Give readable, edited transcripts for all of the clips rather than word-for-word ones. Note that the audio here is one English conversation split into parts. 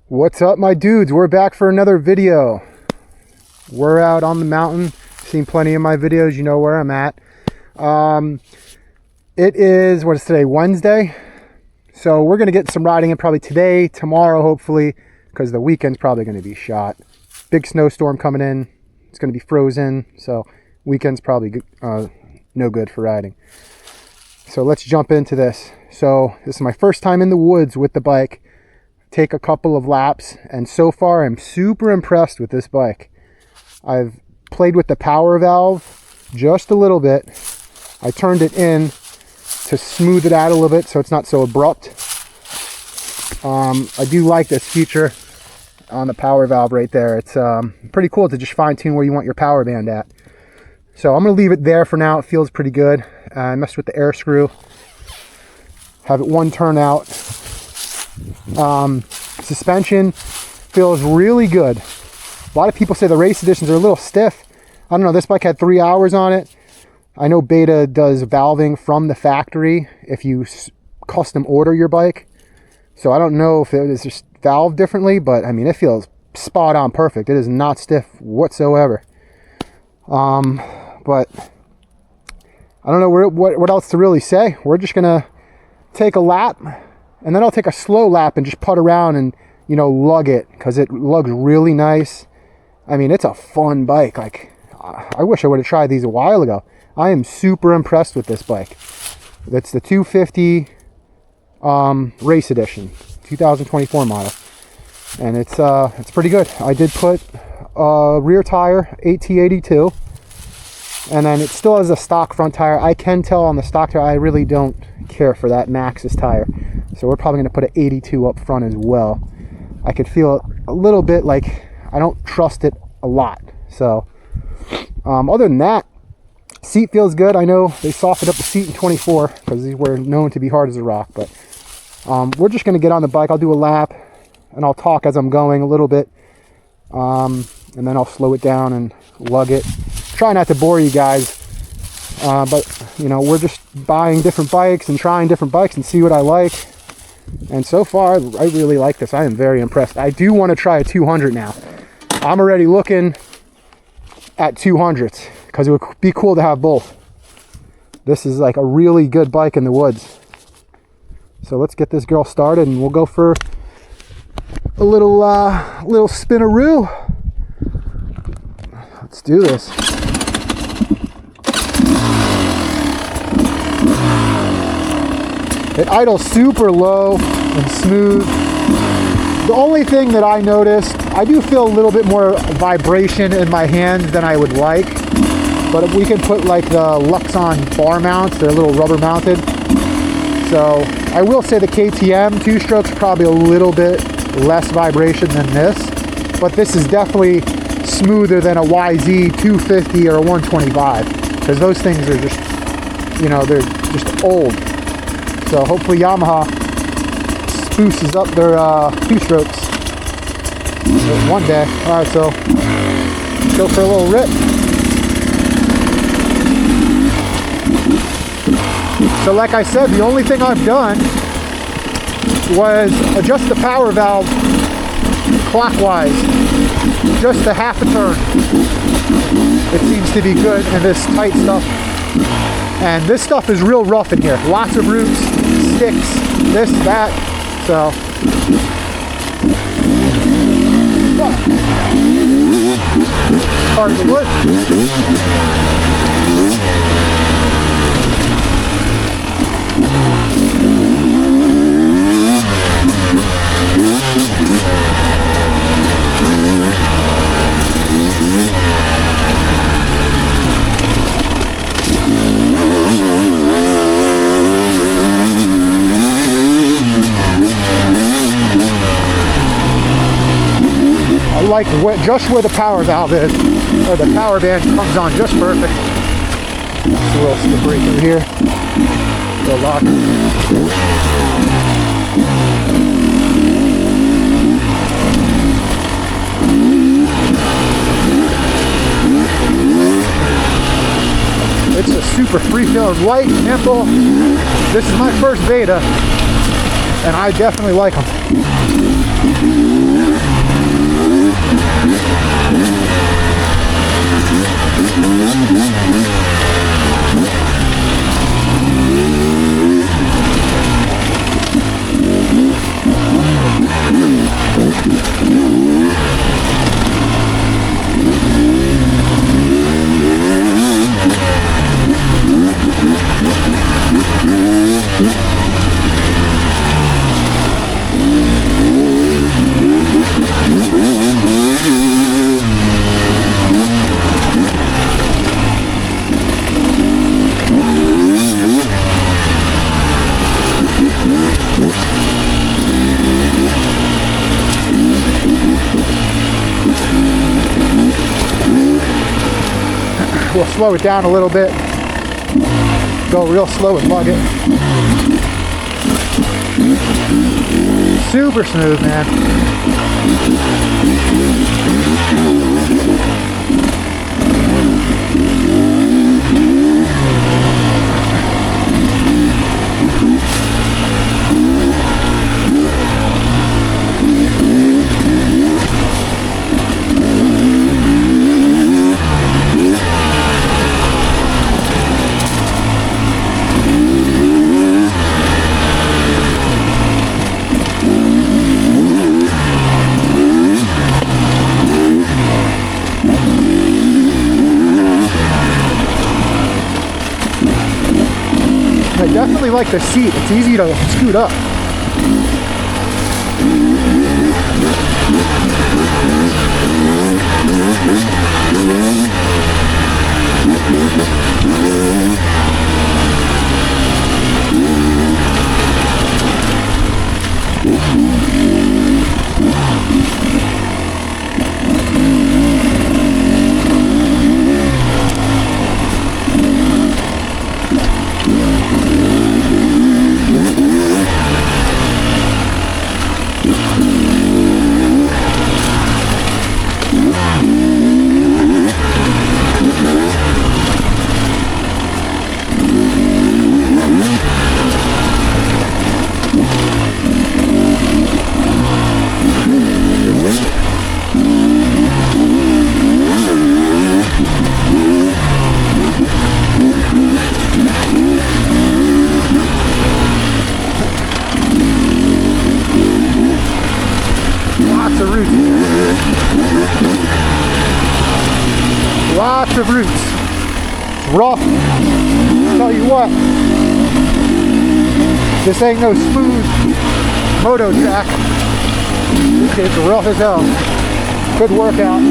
What's up, my dudes? We're back for another video. We're out on the mountain. Seen plenty of my videos, you know where I'm at. It is, what is today, Wednesday? So we're gonna get some riding in probably today, tomorrow hopefully, because the weekend's probably gonna be shot. Big snowstorm coming in. It's gonna be frozen, so weekend's probably no good for riding. So let's jump into this. So this is my first time in the woods with the bike. Take a couple of laps, and so far I'm super impressed with this bike. I've played with the power valve just a little bit. I turned it in to smooth it out a little bit so it's not so abrupt. I do like this feature on the power valve right there. It's pretty cool to just fine-tune where you want your power band at. So I'm going to leave it there for now. It feels pretty good. I messed with the air screw. Have it one turn out. Suspension feels really good. A lot of people say the race editions are a little stiff. I don't know, this bike had 3 hours on it. I know Beta does valving from the factory if you custom order your bike. So I don't know if it is just valved differently, but I mean, it feels spot on perfect. It is not stiff whatsoever. But I don't know what else to really say. We're just gonna take a lap, and then I'll take a slow lap and just putt around and, you know, lug it, because it lugs really nice. I mean, it's a fun bike. Like, I wish I would have tried these a while ago. I am super impressed with this bike. That's the 250 race edition, 2024 model, and it's pretty good. I did put a rear tire, AT82, and then it still has a stock front tire. I can tell on the stock tire I really don't care for that Maxxis tire, so we're probably going to put an 82 up front as well. I could feel a little bit like I don't trust it a lot. So other than that, seat feels good. I know they softened up the seat in 24 because these were known to be hard as a rock, but we're just going to get on the bike. I'll do a lap and I'll talk as I'm going a little bit, and then I'll slow it down and lug it. Try not to bore you guys, but you know, we're just buying different bikes and trying different bikes and see what I like. And so far, I really like this. I am very impressed. I do want to try a 200 now. I'm already looking at 200s because it would be cool to have both. This is like a really good bike in the woods. So let's get this girl started and we'll go for a little spinaroo. Let's do this. It idles super low and smooth. The only thing that I noticed, I do feel a little bit more vibration in my hands than I would like. But if we can put like the Luxon bar mounts, they're a little rubber mounted. So I will say the KTM 2-stroke's probably a little bit less vibration than this. But this is definitely smoother than a YZ 250 or a 125. Because those things are just, you know, they're just old. So hopefully Yamaha spruces up their 2-strokes one day. Alright, so let's go for a little rip. So like I said, the only thing I've done was adjust the power valve clockwise, just a half a turn. It seems to be good in this tight stuff. And this stuff is real rough in here. Lots of roots, sticks, this, that. So part of the wood. Like just where the power valve is, or the power band comes on just perfect. Just a little slippery through here. Little lock. It's a super free-feeling, light, nimble. This is my first Beta, and I definitely like them. We'll slow it down a little bit. Go real slow and lug it. Super smooth, man. I definitely like the seat. It's easy to scoot up. Lots of roots. It's rough. Tell you what, this ain't no smooth moto track. It's rough as hell. Good workout.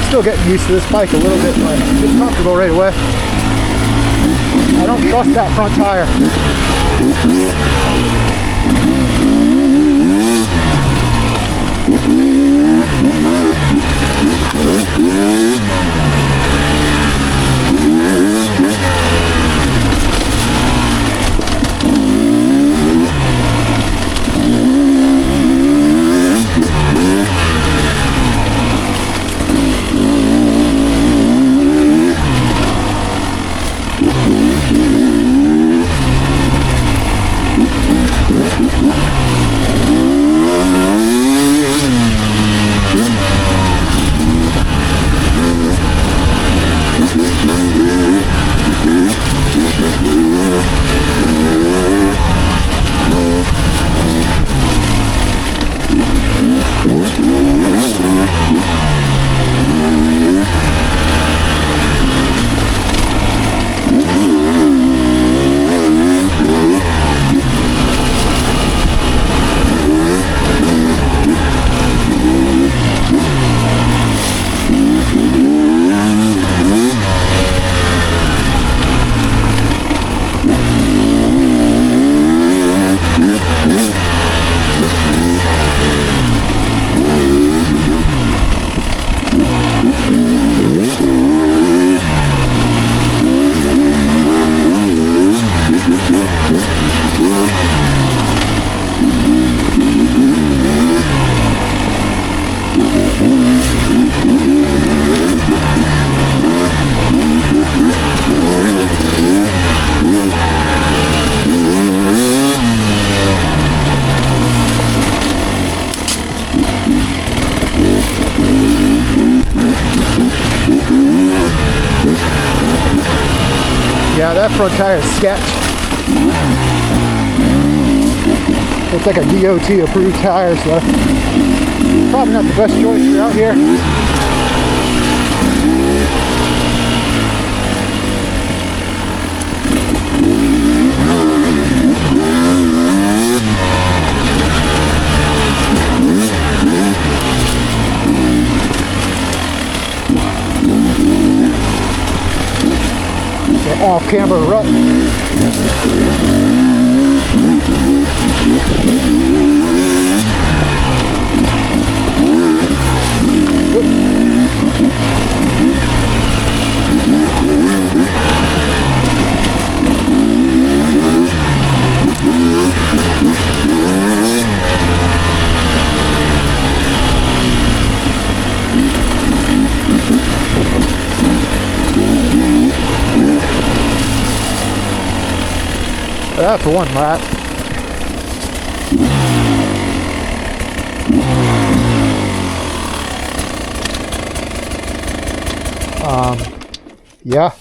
Still getting used to this bike a little bit, but it's comfortable right away. I don't trust that front tire. Yeah, that front tire is sketch. It's like a DOT approved tire, so probably not the best choice for out here. off-camber rut. That's one lap. Yeah,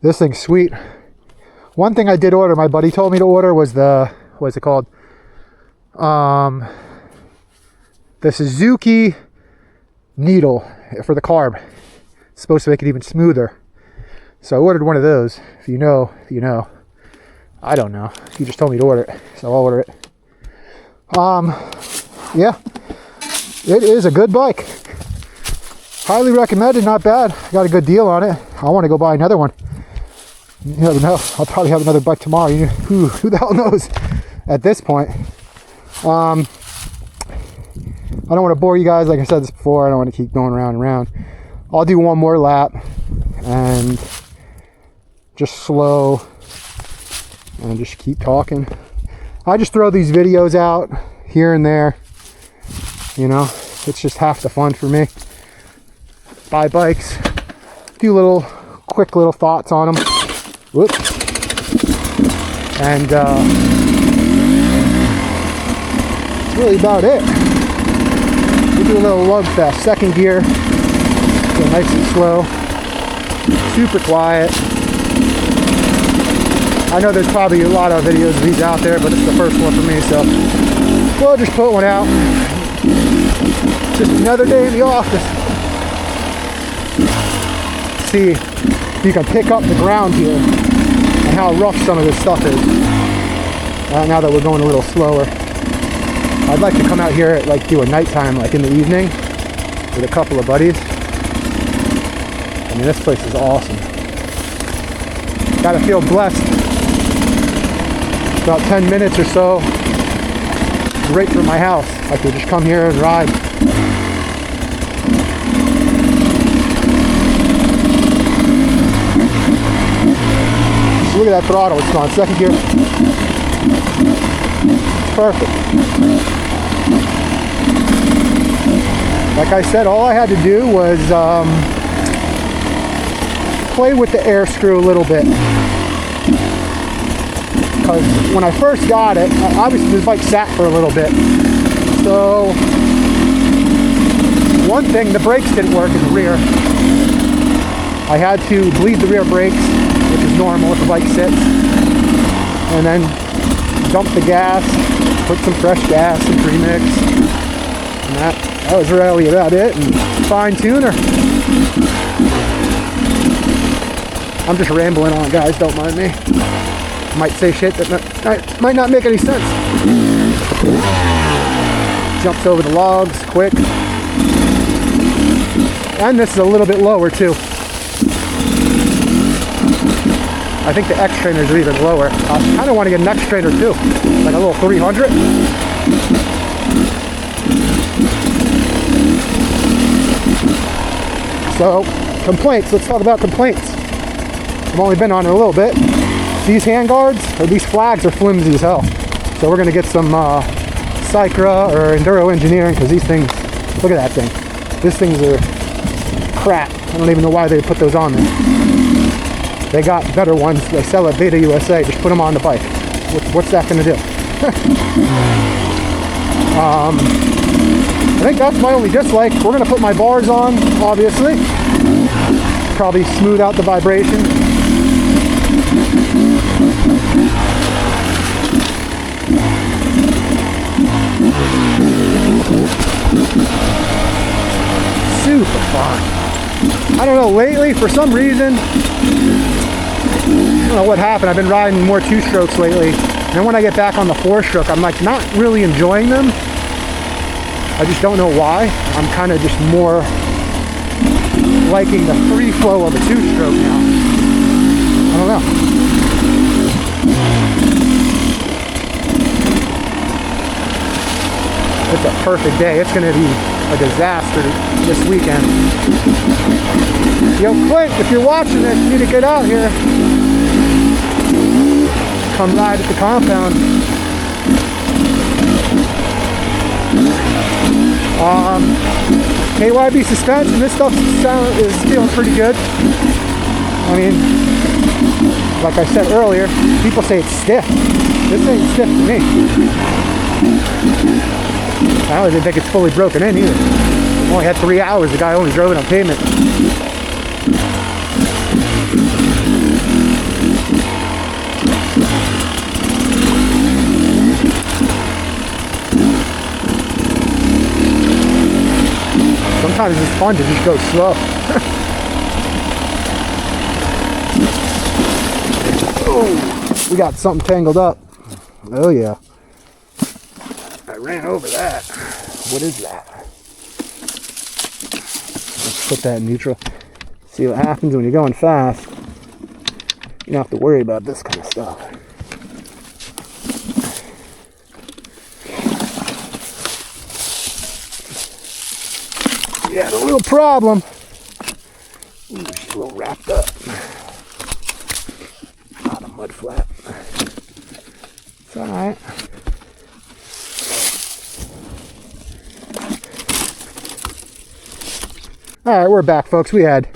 this thing's sweet. One thing I did order, my buddy told me to order, was the, what's it called? The Suzuki needle for the carb. It's supposed to make it even smoother. So I ordered one of those. If you know, you know. I don't know. He just told me to order it, so I'll order it. Yeah, it is a good bike. Highly recommended, not bad. Got a good deal on it. I want to go buy another one. You never know. I'll probably have another bike tomorrow. Who the hell knows at this point. I don't want to bore you guys. Like I said this before, I don't want to keep going around and around. I'll do one more lap and just slow and just keep talking. I just throw these videos out here and there. You know, it's just half the fun for me. Buy bikes, do quick little thoughts on them. Whoops. And that's really about it. We do a little lug fest. Second gear, go nice and slow, super quiet. I know there's probably a lot of videos of these out there, but it's the first one for me, so we'll just put one out. Just another day in the office. See if you can pick up the ground here and how rough some of this stuff is. Now that we're going a little slower. I'd like to come out here at do a nighttime, like in the evening, with a couple of buddies. I mean, this place is awesome. Gotta feel blessed. About 10 minutes or so, right from my house. I could just come here and ride. So look at that throttle, it's on second gear. Perfect. Like I said, all I had to do was play with the air screw a little bit. Because when I first got it, obviously this bike sat for a little bit. So, one thing, the brakes didn't work in the rear. I had to bleed the rear brakes, which is normal if the bike sits. And then dump the gas, put some fresh gas and premix. And that was really about it. And fine tuner. I'm just rambling on, guys, don't mind me. Might say shit that might not make any sense. Jumps over the logs quick. And this is a little bit lower too. I think the X trainers are even lower. I kind of want to get an X trainer too. Like a little 300. So, complaints. Let's talk about complaints. I've only been on it a little bit. These handguards, or these flags, are flimsy as hell. So we're going to get some Cycra or Enduro Engineering, because these things, look at that thing. These things are crap. I don't even know why they put those on there. They got better ones. They sell at Beta USA. Just put them on the bike. What's that going to do? I think that's my only dislike. We're going to put my bars on, obviously. Probably smooth out the vibration. Super fun. I don't know, lately, for some reason, I don't know what happened. I've been riding more two-strokes lately. And then when I get back on the four-stroke, I'm like not really enjoying them. I just don't know why. I'm kind of just more liking the free flow of a two-stroke now. I don't know. It's a perfect day. It's going to be a disaster this weekend. Yo, Clint, if you're watching this, you need to get out here. Come ride at the compound. KYB suspension, this stuff is feeling pretty good. I mean, like I said earlier, people say it's stiff. This ain't stiff to me. I don't even think it's fully broken in either. I've only had 3 hours, the guy only drove it on pavement. Sometimes it's fun to just go slow. Oh, we got something tangled up. Oh yeah. I ran over that. What is that? Let's put that in neutral. See what happens when you're going fast. You don't have to worry about this kind of stuff. Yeah, a little problem. Ooh, she's a little wrapped up. Not a mud flat. It's alright. Alright, we're back, folks. We had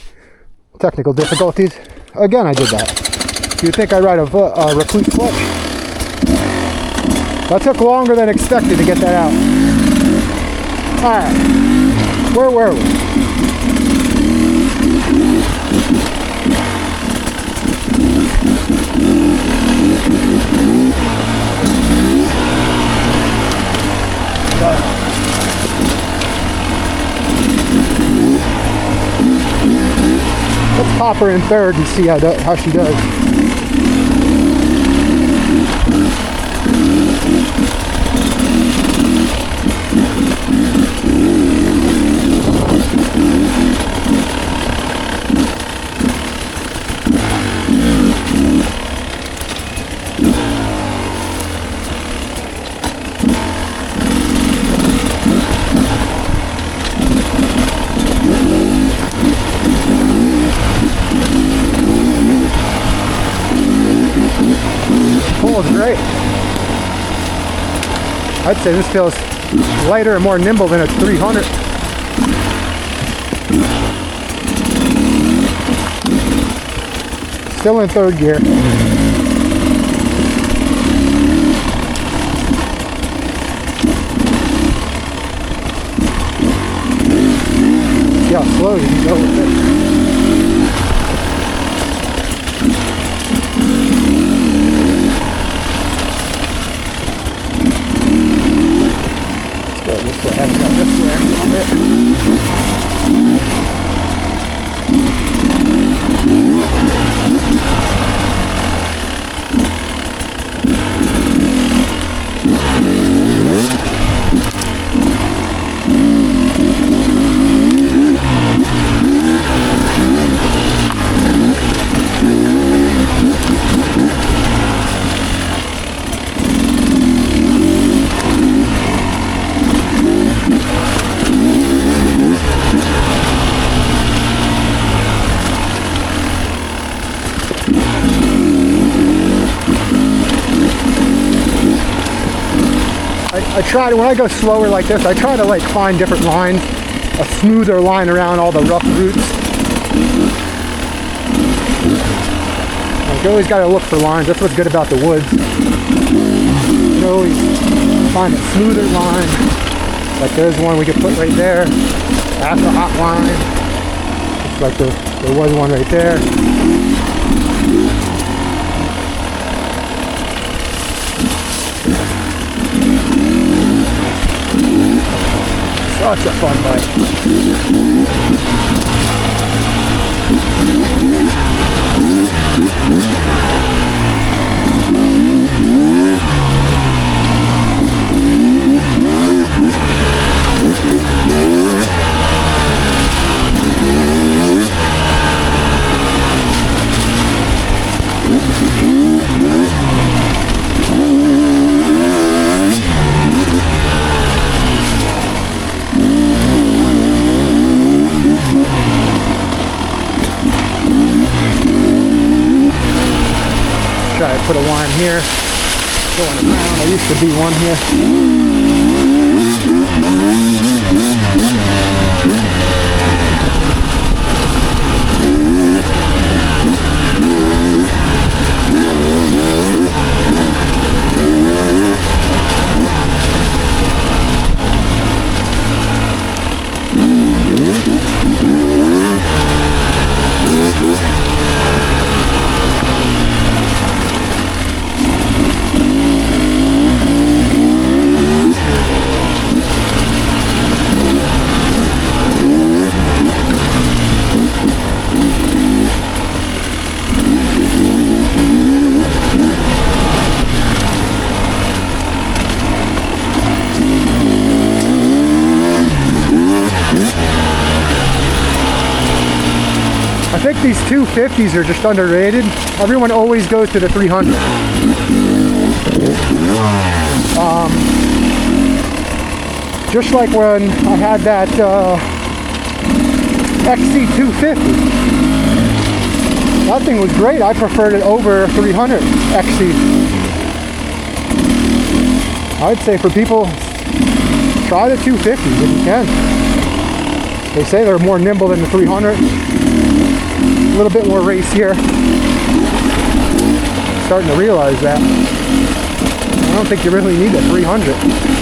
technical difficulties. Again, I did that. You'd think I'd ride a Recluse clutch. That took longer than expected to get that out. Alright, where were we? Let's pop her in third and see how she does. Feels great. I'd say this feels lighter and more nimble than a 300. Still in third gear. See how slow you can go with it. I try to, when I go slower like this, I try to like find different lines, a smoother line around all the rough roots. Like, you always got to look for lines. That's what's good about the woods. You always find a smoother line. Like there's one we could put right there. That's a hot line. It's like there was one right there. Such a fun bike. put a line here, going around. There used to be one here. I think these 250s are just underrated. Everyone always goes to the 300. Just like when I had that XC250. That thing was great. I preferred it over 300 XC. I'd say for people, try the 250s if you can. They say they're more nimble than the 300. A little bit more race here. Starting to realize that. I don't think you really need a 300.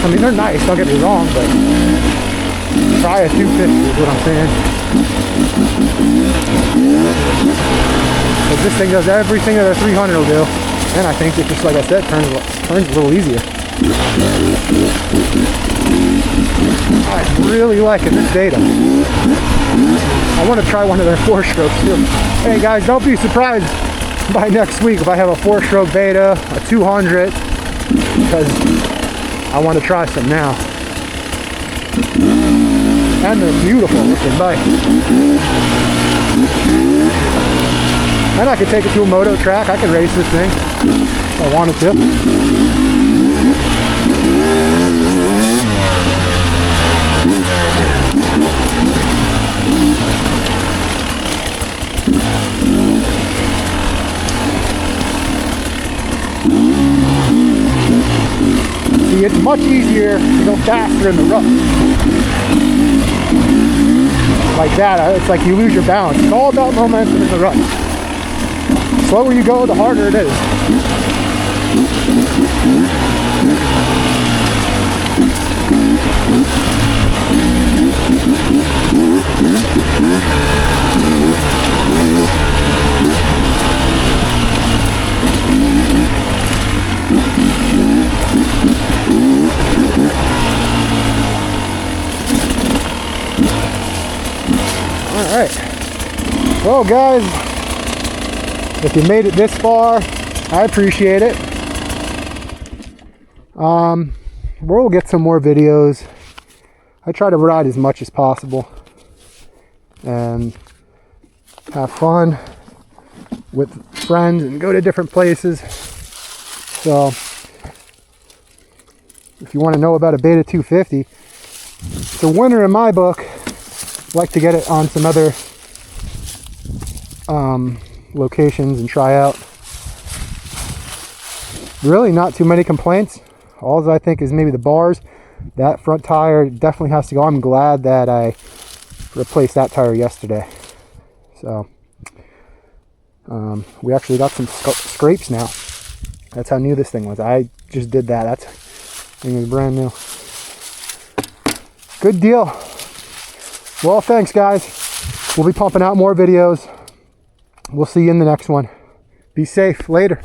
I mean, they're nice, don't get me wrong, but try a 250 is what I'm saying. Because this thing does everything that a 300 will do. And I think it just, like I said, turns a little easier. I'm really liking this Beta. I want to try one of their 4-strokes too. Hey guys, don't be surprised by next week if I have a 4-stroke Beta, a 200, because I want to try some now. And they're beautiful looking bike. And I could take it to a moto track. I could race this thing if I wanted to. See, it's much easier to go faster in the rut. Like that, it's like you lose your balance. It's all about momentum in the rut. The slower you go, the harder it is. Alright, well guys, if you made it this far, I appreciate it. We'll get some more videos. I try to ride as much as possible and have fun with friends and go to different places. So if you want to know about a Beta 250, it's a winner in my book. I'd like to get it on some other locations and try out. Really not too many complaints. All I think is maybe the bars. That front tire definitely has to go. I'm glad that I replaced that tire yesterday. So we actually got some scrapes now. That's how new this thing was. I just did that. That thing was brand new. Good deal. Well, thanks guys. We'll be pumping out more videos. We'll see you in the next one. Be safe. Later.